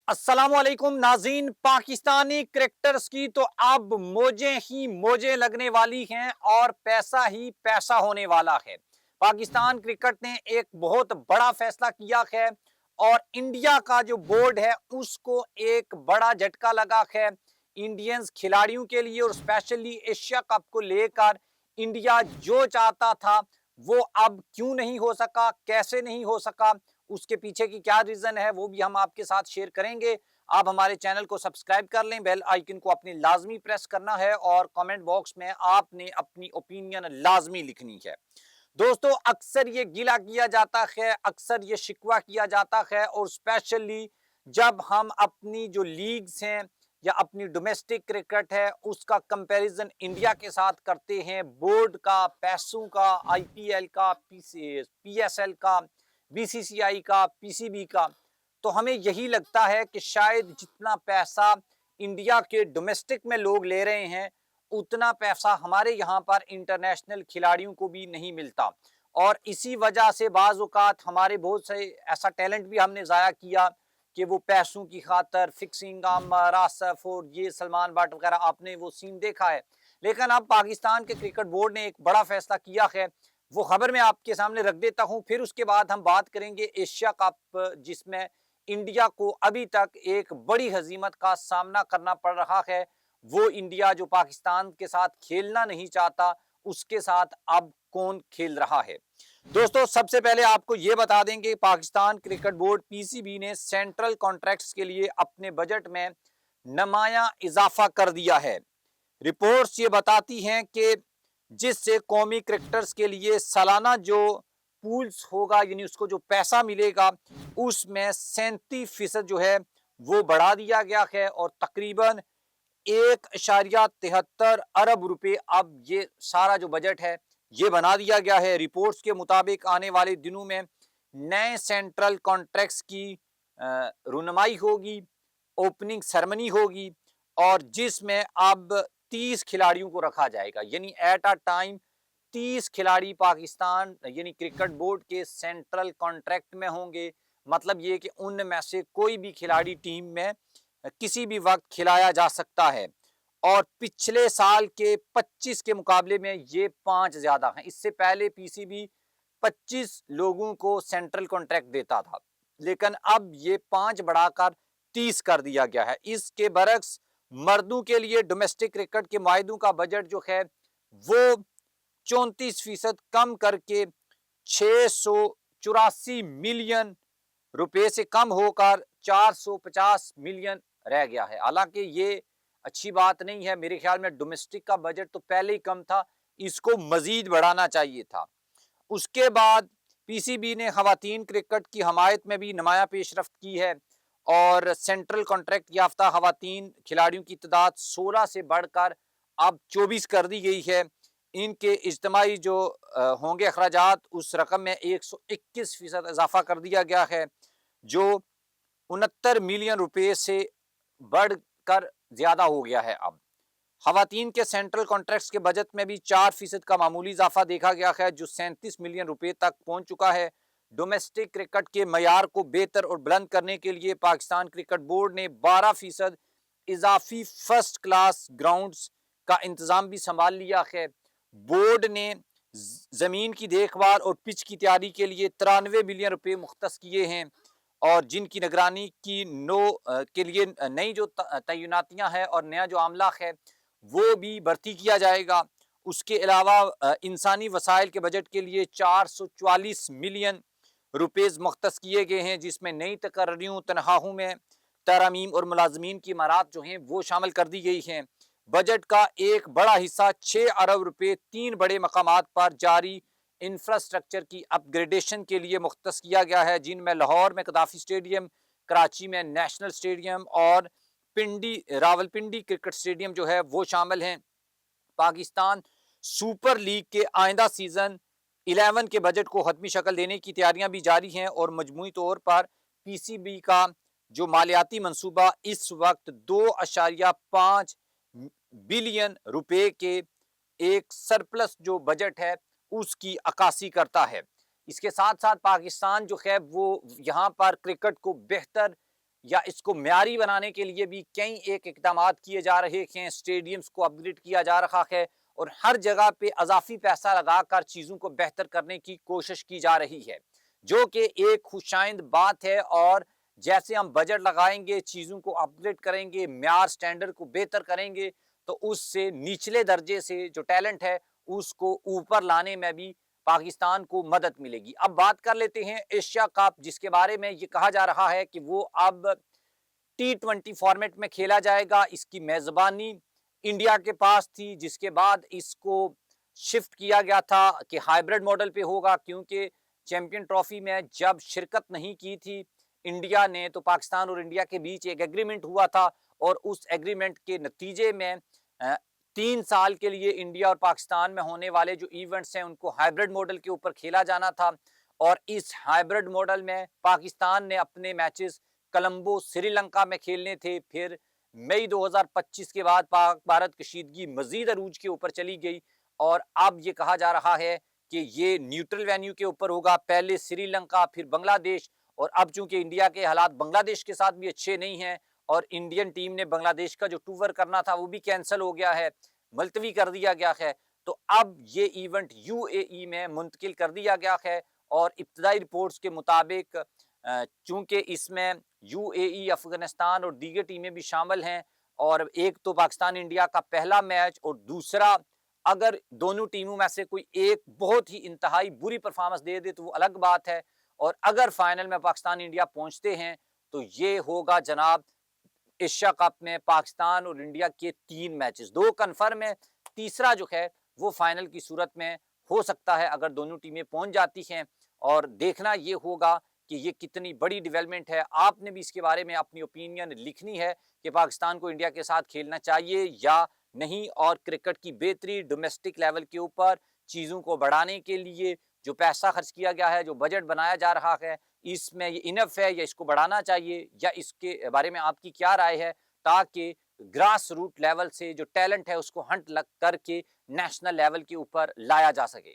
अस्सलाम वालेकुम नाज़रीन। पाकिस्तानी क्रिकेटर्स की तो अब मौजें ही मौजें लगने वाली हैं और पैसा ही पैसा होने वाला है। पाकिस्तान क्रिकेट ने एक बहुत बड़ा फैसला किया है और इंडिया का जो बोर्ड है उसको एक बड़ा झटका लगा है। इंडियंस खिलाड़ियों के लिए और स्पेशली एशिया कप को लेकर इंडिया जो चाहता था वो अब क्यों नहीं हो सका, कैसे नहीं हो सका, उसके पीछे की क्या रीजन है वो भी हम आपके साथ शेयर करेंगे। आप हमारे चैनल को सब्सक्राइब कर लें, बेल आइकन को अपनी लाजमी प्रेस करना है और कमेंट बॉक्स में आपने अपनी ओपिनियन लाजमी लिखनी है। दोस्तों, अक्सर ये गिला किया जाता है, अक्सर ये शिकवा किया जाता है और स्पेशली जब हम अपनी जो लीग्स हैं या अपनी डोमेस्टिक क्रिकेट है उसका कंपैरिजन इंडिया के साथ करते हैं, बोर्ड का, पैसों का, आईपीएल का, पीएसएल का, बीसीसीआई का, पीसीबी का, तो हमें यही लगता है कि शायद जितना पैसा इंडिया के डोमेस्टिक में लोग ले रहे हैं उतना पैसा हमारे यहाँ पर इंटरनेशनल खिलाड़ियों को भी नहीं मिलता। और इसी वजह से बाज़ औक़ात हमारे बहुत से ऐसा टैलेंट भी हमने ज़ाया किया कि वो पैसों की खातर फिक्सिंग रासफ और ये सलमान बट वगैरह आपने वो सीन देखा है। लेकिन अब पाकिस्तान के क्रिकेट बोर्ड ने एक बड़ा फैसला किया है, वो खबर मैं आपके सामने रख देता हूं, फिर उसके बाद हम बात करेंगे एशिया कप जिसमें इंडिया को अभी तक एक बड़ी हजीमत का सामना करना पड़ रहा है। वो इंडिया जो पाकिस्तान के साथ खेलना नहीं चाहता उसके साथ अब कौन खेल रहा है। दोस्तों, सबसे पहले आपको यह बता देंगे पाकिस्तान क्रिकेट बोर्ड पीसीबी ने सेंट्रल कॉन्ट्रैक्ट्स के लिए अपने बजट में नुमाया इजाफा कर दिया है। रिपोर्ट्स ये बताती हैं कि जिससे कौमी क्रिकेटर्स के लिए सालाना जो पूल्स होगा यानी उसको जो पैसा मिलेगा उसमें 37% जो है वो बढ़ा दिया गया है और तकरीबन 1.73 अरब रुपए अब ये सारा जो बजट है ये बना दिया गया है। रिपोर्ट्स के मुताबिक आने वाले दिनों में नए सेंट्रल कॉन्ट्रैक्ट्स की रुनमाई होगी, ओपनिंग सेरेमनी होगी और जिसमें अब 30 खिलाड़ियों को रखा जाएगा, यानी एट अ टाइम 30 खिलाड़ी पाकिस्तान यानी क्रिकेट बोर्ड के सेंट्रल कॉन्ट्रैक्ट में होंगे। मतलब ये कि उनमें से कोई भी खिलाड़ी टीम में किसी भी वक्त खिलाया जा सकता है और पिछले साल के 25 के मुकाबले में ये 5 ज्यादा हैं। इससे पहले पीसीबी 25 लोगों को सेंट्रल कॉन्ट्रैक्ट देता था, लेकिन अब ये 5 बढ़ाकर 30 कर दिया गया है। इसके बरक्स मर्दों के लिए डोमेस्टिक क्रिकेट के माहिदों का बजट जो है वो 34% कम करके 684 मिलियन रुपए से कम होकर 450 मिलियन रह गया है। हालांकि ये अच्छी बात नहीं है, मेरे ख्याल में डोमेस्टिक का बजट तो पहले ही कम था, इसको मजीद बढ़ाना चाहिए था। उसके बाद पीसीबी ने खवातीन क्रिकेट की हमायत में भी नुमाया पेशरफ्त की है और सेंट्रल कॉन्ट्रैक्ट याफ्ता खवातीन खिलाड़ियों की तादाद 16 से बढ़कर अब 24 कर दी गई है। इनके इज्तिमाई जो होंगे अखराजात उस रकम में 121% इजाफा कर दिया गया है, जो 69 मिलियन रुपए से बढ़कर ज्यादा हो गया है। अब खवातीन के सेंट्रल कॉन्ट्रैक्ट्स के बजट में भी 4% का मामूली इजाफा देखा गया है, जो 37 मिलियन रुपए तक पहुंच चुका है। डोमेस्टिक क्रिकेट के मयार को बेहतर और बुलंद करने के लिए पाकिस्तान क्रिकेट बोर्ड ने 12% इजाफी फर्स्ट क्लास ग्राउंड्स का इंतजाम भी संभाल लिया है। बोर्ड ने जमीन की देखभाल और पिच की तैयारी के लिए 93 मिलियन रुपए मुख्तस किए हैं और जिनकी निगरानी की के लिए नई जो तैनातियां हैं और नया जो आमला है वो भी भर्ती किया जाएगा। उसके अलावा इंसानी वसाइल के बजट के लिए 444 मिलियन रुपए मुख्तस किए गए हैं, जिसमें नई तकर्रियों, तनख्वाहों में तरमीम और मुलाजमीन की इमारत जो हैं वो शामिल कर दी गई हैं। बजट का एक बड़ा हिस्सा 6 अरब रुपए 3 बड़े मकामात पर जारी इंफ्रास्ट्रक्चर की अपग्रेडेशन के लिए मुख्तस किया गया है, जिनमें लाहौर में कदाफी स्टेडियम, कराची में नेशनल स्टेडियम और रावलपिंडी क्रिकेट स्टेडियम जो है वो शामिल हैं। पाकिस्तान सुपर लीग के आइंदा सीजन 11 के बजट को हतमी शक्ल देने की तैयारियां भी जारी हैं और मजमूई तौर पर पीसीबी का जो मालियाती मंसूबा इस वक्त 2.5 बिलियन रुपए के एक सरप्लस जो बजट है उसकी अक्कासी करता है। इसके साथ साथ पाकिस्तान जो है वो यहाँ पर क्रिकेट को बेहतर یا اس کو معیاری بنانے کے لیے بھی کئی ایک اقدامات کیے جا رہے ہیں، اسٹیڈیمز کو اپ گریڈ کیا جا رہا ہے اور ہر جگہ پہ اضافی پیسہ لگا کر چیزوں کو بہتر کرنے کی کوشش کی جا رہی ہے، جو کہ ایک خوشائند بات ہے۔ اور جیسے ہم بجٹ لگائیں گے، چیزوں کو اپ گریڈ کریں گے، معیار سٹینڈرڈ کو بہتر کریں گے، تو اس سے نچلے درجے سے جو ٹیلنٹ ہے اس کو اوپر لانے میں بھی پاکستان کو مدد ملے گی۔ اب بات کر لیتے ہیں ایشیا کپ، جس کے بارے میں یہ کہا جا رہا ہے کہ وہ اب T20 فارمیٹ میں کھیلا جائے گا۔ اس کی میزبانی انڈیا کے پاس تھی، جس کے بعد اس کو شفٹ کیا گیا تھا کہ ہائیبرڈ ماڈل پہ ہوگا، کیونکہ چیمپئن ٹرافی میں جب شرکت نہیں کی تھی انڈیا نے، تو پاکستان اور انڈیا کے بیچ ایک ایگریمنٹ ہوا تھا، اور اس ایگریمنٹ کے نتیجے میں 3 سال کے لیے انڈیا اور پاکستان میں ہونے والے جو ایونٹس ہیں ان کو ہائیبرڈ ماڈل کے اوپر کھیلا جانا تھا۔ اور اس ہائیبرڈ ماڈل میں پاکستان نے اپنے میچز کولمبو سری لنکا میں کھیلنے تھے، پھر مئی 2025 کے بعد پاک بھارت کشیدگی مزید عروج کے اوپر چلی گئی، اور اب یہ کہا جا رہا ہے کہ یہ نیوٹرل وینیو کے اوپر ہوگا، پہلے سری لنکا پھر بنگلہ دیش، اور اب چونکہ انڈیا کے حالات بنگلہ دیش کے ساتھ بھی اچھے نہیں ہیں اور انڈین ٹیم نے بنگلہ دیش کا جو ٹور کرنا تھا وہ بھی کینسل ہو گیا ہے، ملتوی کر دیا گیا ہے، تو اب یہ ایونٹ UAE میں منتقل کر دیا گیا ہے۔ اور ابتدائی رپورٹس کے مطابق چونکہ اس میں UAE، افغانستان اور دیگر ٹیمیں بھی شامل ہیں، اور ایک تو پاکستان انڈیا کا پہلا میچ، اور دوسرا اگر دونوں ٹیموں میں سے کوئی ایک بہت ہی انتہائی بری پرفارمنس دے دے تو وہ الگ بات ہے، اور اگر فائنل میں پاکستان انڈیا پہنچتے ہیں تو یہ ہوگا جناب ایشیا کپ میں پاکستان اور انڈیا کے 3 میچز، 2 کنفرم ہے، تیسرا جو ہے وہ فائنل کی صورت میں ہو سکتا ہے اگر دونوں ٹیمیں پہنچ جاتی ہیں، اور دیکھنا یہ ہوگا کہ یہ کتنی بڑی ڈیولپمنٹ ہے۔ آپ نے بھی اس کے بارے میں اپنی اوپینین لکھنی ہے کہ پاکستان کو انڈیا کے ساتھ کھیلنا چاہیے یا نہیں، اور کرکٹ کی بہتری ڈومیسٹک لیول کے اوپر چیزوں کو بڑھانے کے لیے جو پیسہ خرچ کیا گیا ہے، جو بجٹ بنایا جا رہا ہے، اس میں یہ انف ہے یا اس کو بڑھانا چاہیے، یا اس کے بارے میں آپ کی کیا رائے ہے، تاکہ گراس روٹ لیول سے جو ٹیلنٹ ہے اس کو ہنٹ لگ کر کے نیشنل لیول کے اوپر لایا جا سکے۔